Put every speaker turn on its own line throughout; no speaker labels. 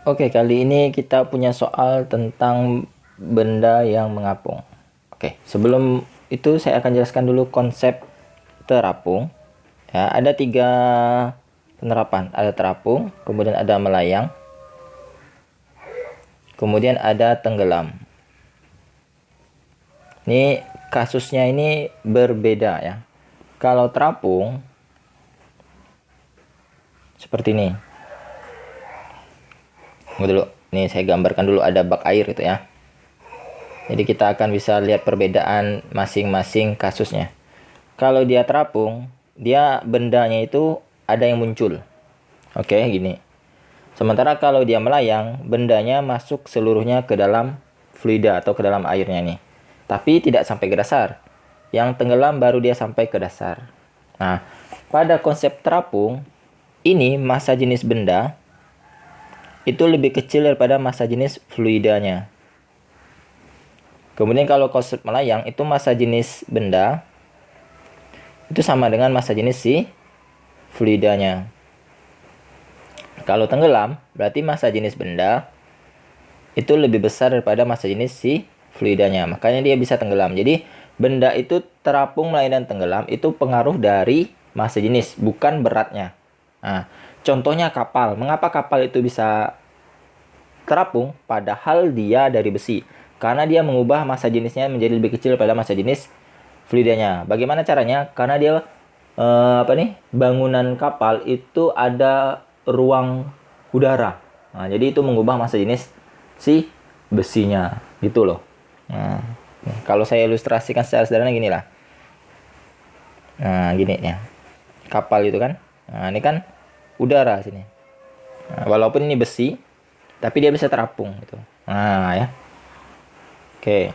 Oke, kali ini kita punya soal tentang benda yang mengapung. Oke, sebelum itu saya akan jelaskan dulu konsep terapung. Ya, ada 3 penerapan. Ada terapung, kemudian ada melayang, kemudian ada tenggelam. Ini kasusnya ini berbeda ya. Kalau terapung seperti ini. Tunggu dulu. Nih saya gambarkan dulu ada bak air gitu ya. Jadi kita akan bisa lihat perbedaan masing-masing kasusnya. Kalau dia terapung, dia bendanya itu ada yang muncul. Oke, gini. Sementara kalau dia melayang, bendanya masuk seluruhnya ke dalam fluida atau ke dalam airnya nih. Tapi tidak sampai ke dasar. Yang tenggelam baru dia sampai ke dasar. Nah, pada konsep terapung, ini massa jenis benda itu lebih kecil daripada massa jenis fluidanya. Kemudian kalau konsep melayang, itu massa jenis benda itu sama dengan massa jenis si fluidanya. Kalau tenggelam, berarti massa jenis benda itu lebih besar daripada massa jenis si fluidanya. Makanya dia bisa tenggelam. Jadi, benda itu terapung, melayang, dan tenggelam itu pengaruh dari massa jenis, bukan beratnya. Nah, contohnya kapal. Mengapa kapal itu bisa terapung padahal dia dari besi? Karena dia mengubah massa jenisnya menjadi lebih kecil daripada massa jenis fluidanya. Bagaimana caranya? Karena dia bangunan kapal itu ada ruang udara. Nah, jadi itu mengubah massa jenis si besinya, gitu loh. Nah, kalau saya ilustrasikan secara sederhana gini lah. Nah, gini ya. Kapal itu kan. Nah, ini kan udara sini. Nah, walaupun ini besi, tapi dia bisa terapung gitu. Nah, ya. Oke.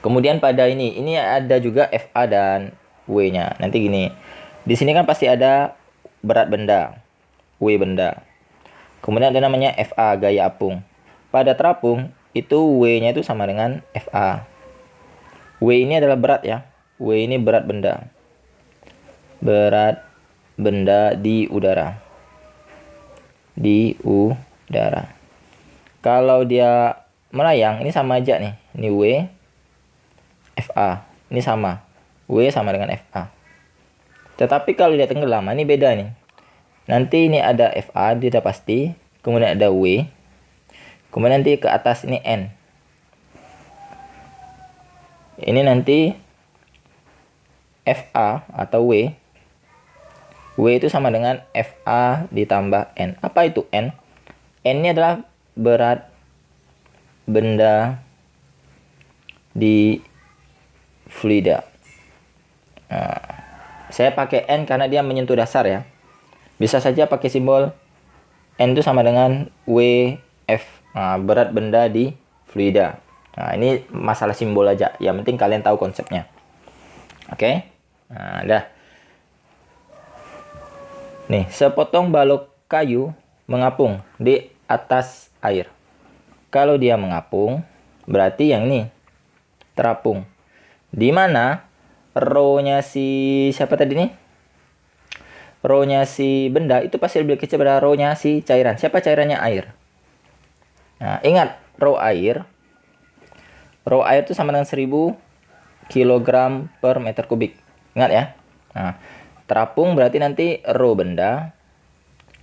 Kemudian pada ini ada juga FA dan W-nya. Nanti gini. Di sini kan pasti ada berat benda, W benda. Kemudian ada namanya FA, gaya apung. Pada terapung, itu W-nya itu sama dengan FA. W ini adalah berat ya. W ini berat benda. Berat benda di udara. Di udara. Kalau dia melayang, ini sama aja nih. Ini W, FA. Ini sama. W sama dengan FA. Tetapi kalau dia tenggelam, ini beda nih. Nanti ini ada FA, dia udah pasti. Kemudian ada W. Kemudian nanti ke atas ini N. Ini nanti FA atau W. W itu sama dengan FA ditambah N. Apa itu N? N ini adalah berat benda di fluida. Nah, saya pakai N karena dia menyentuh dasar ya. Bisa saja pakai simbol N itu sama dengan WF. Nah, berat benda di fluida. Nah, ini masalah simbol aja. Yang penting kalian tahu konsepnya. Oke? Nah, dah. Nih, sepotong balok kayu mengapung di atas air. Kalau dia mengapung, berarti yang ini terapung. Di mana rho-nya si siapa tadi nih? Rho-nya si benda itu pasti lebih kecil daripada rho-nya si cairan. Siapa cairannya? Air. Nah, ingat, rho air itu sama dengan 1000 kg per meter kubik. Ingat ya. Nah, terapung berarti nanti rho benda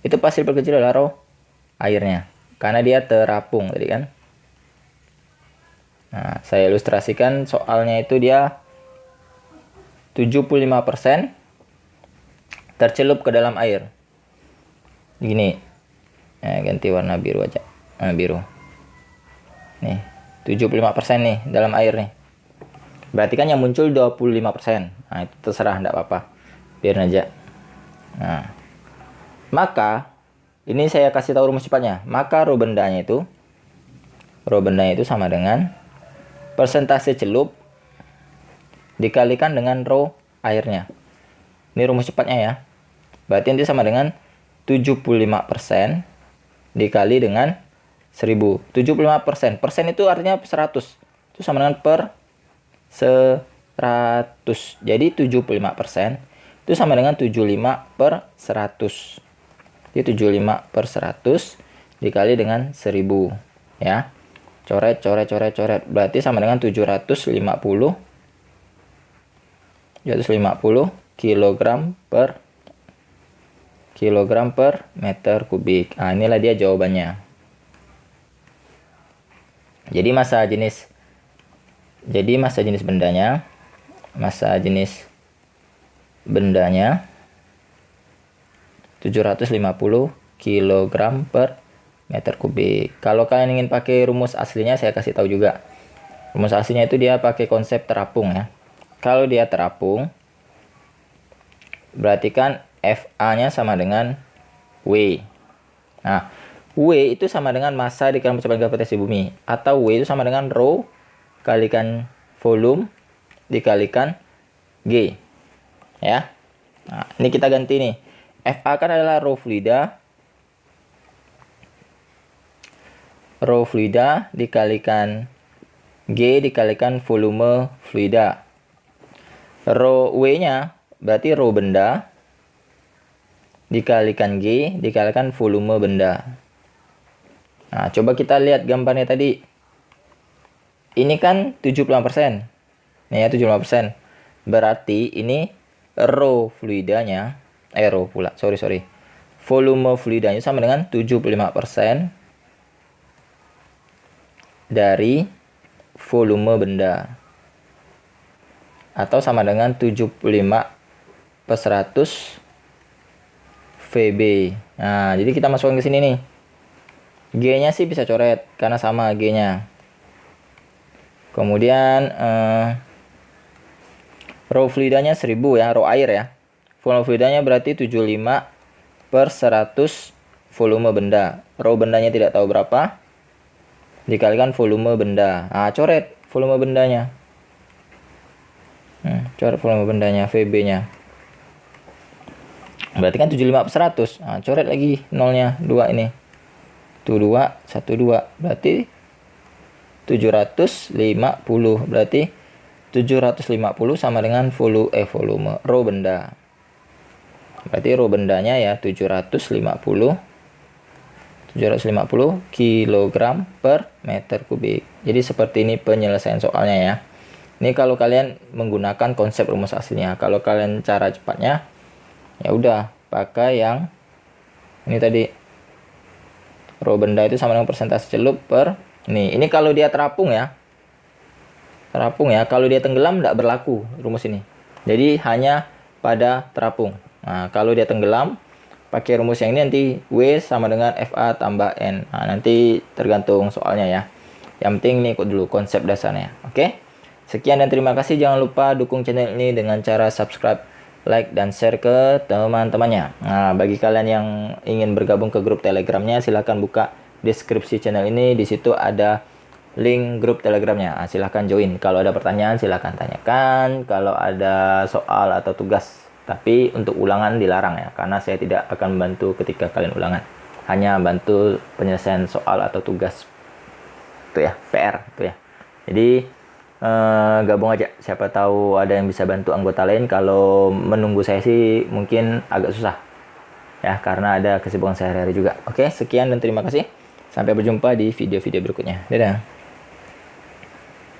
itu pasti lebih kecil dari rho airnya. Karena dia terapung tadi kan. Nah, saya ilustrasikan soalnya itu dia 75% tercelup ke dalam air. Gini. Ganti warna biru aja. Biru. Nih, 75% nih dalam air nih. Berarti kan yang muncul 25%. Nah, itu terserah, enggak apa-apa. Biarin aja. Nah, maka ini saya kasih tahu rumus cepatnya. Maka rho bendanya itu sama dengan persentase celup dikalikan dengan rho airnya. Ini rumus cepatnya ya. Berarti nanti sama dengan 75% dikali dengan 1000. 75%. Persen itu artinya 100. Itu sama dengan per 100. Jadi 75% itu sama dengan 75 per 100. Jadi 75 per 100 dikali dengan 1000 ya. Coret. Berarti sama dengan 750 kilogram per meter kubik. Nah, inilah dia jawabannya. Jadi massa jenis bendanya 750 kilogram per meter kubik. Kalau kalian ingin pakai rumus aslinya, saya kasih tahu juga. Rumus aslinya itu dia pakai konsep terapung ya. Kalau dia terapung, berarti kan FA-nya sama dengan W. Nah, W itu sama dengan massa dikali percepatan gravitasi bumi. Atau W itu sama dengan rho kalikan volume dikalikan G. Ya. Nah, ini kita ganti nih. FA kan adalah rho fluida. Rho fluida dikalikan G dikalikan volume fluida. Rho W-nya berarti rho benda dikalikan G dikalikan volume benda. Nah, coba kita lihat gambarnya tadi. Ini kan 75%. Nih ya, 75%. Berarti ini rho fluidanya, volume fluidanya sama dengan 75% dari volume benda. Atau sama dengan 75/100 VB. Nah, jadi kita masukkan ke sini nih. G-nya sih bisa coret karena sama G-nya. Kemudian rho fluidanya 1000 ya, rho air ya. Volume fluidanya berarti 75/100 volume benda. Rho bendanya tidak tahu berapa. Dikalikan volume benda. Nah, coret volume bendanya. Coret volume bendanya, VB-nya. Berarti kan 75/100. Nah, coret lagi nolnya, 2 ini. Tuh 2, 1, 2. Berarti 750. Berarti 750 sama dengan volume rho benda. Berarti rho bendanya ya 750 kilogram per meter kubik. Jadi seperti ini penyelesaian soalnya ya. Ini kalau kalian menggunakan konsep rumus aslinya. Kalau kalian cara cepatnya, ya udah pakai yang ini tadi. Rho benda itu sama dengan persentase celup per ini kalau dia terapung ya. Kalau dia tenggelam tidak berlaku rumus ini. Jadi hanya pada terapung. Nah, kalau dia tenggelam pakai rumus yang ini, nanti W sama dengan FA tambah N. Nah, nanti tergantung soalnya ya. Yang penting ini ikut dulu konsep dasarnya. Oke. Sekian dan terima kasih. Jangan lupa dukung channel ini dengan cara subscribe, like, dan share ke teman-temannya. Nah, bagi kalian yang ingin bergabung ke grup Telegramnya, silahkan buka deskripsi channel ini. Di situ ada link grup Telegramnya. Nah, silahkan join. Kalau ada pertanyaan, silahkan tanyakan. Kalau ada soal atau tugas. Tapi untuk ulangan dilarang ya, karena saya tidak akan membantu ketika kalian ulangan. Hanya bantu penyelesaian soal atau tugas. Itu ya, PR. Itu ya. Jadi gabung aja, siapa tahu ada yang bisa bantu anggota lain. Kalau menunggu saya sih mungkin agak susah ya, karena ada kesibukan sehari-hari juga. Oke, sekian dan terima kasih, sampai berjumpa di video-video berikutnya. Dadah.